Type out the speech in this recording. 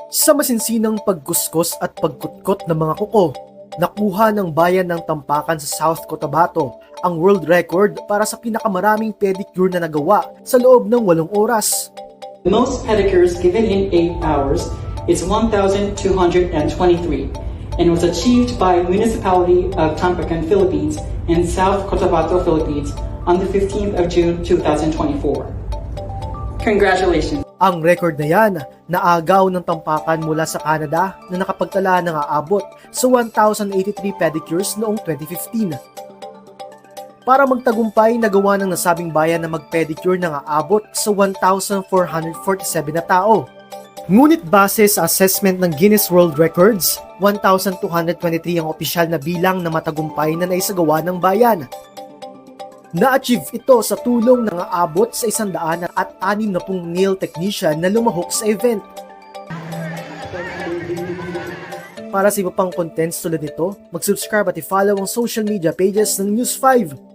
Sa masinsinang pagkuskos at pagkutkot ng mga kuko, nakuha ng bayan ng Tampakan sa South Cotabato ang world record para sa pinakamaraming pedicure na nagawa sa loob ng 8 oras. The most pedicures given in 8 hours is 1,223 and was achieved by Municipality of Tampakan, Philippines and South Cotabato, Philippines on the 15th of June 2024. Congratulations! Ang record na yan, naagaw ng Tampakan mula sa Canada na nakapagtala ng aabot sa 1,083 pedicures noong 2015. Para magtagumpay, nagawa ng nasabing bayan na magpedicure ng aabot sa 1,447 na tao. Ngunit base sa assessment ng Guinness World Records, 1,223 ang opisyal na bilang na matagumpay na naisagawa ng bayan. Na-achieve ito sa tulong ng aabot sa 160 nail technician na lumahok sa event. Para sa iba pang contents tulad nito, mag-subscribe at i-follow ang social media pages ng News 5.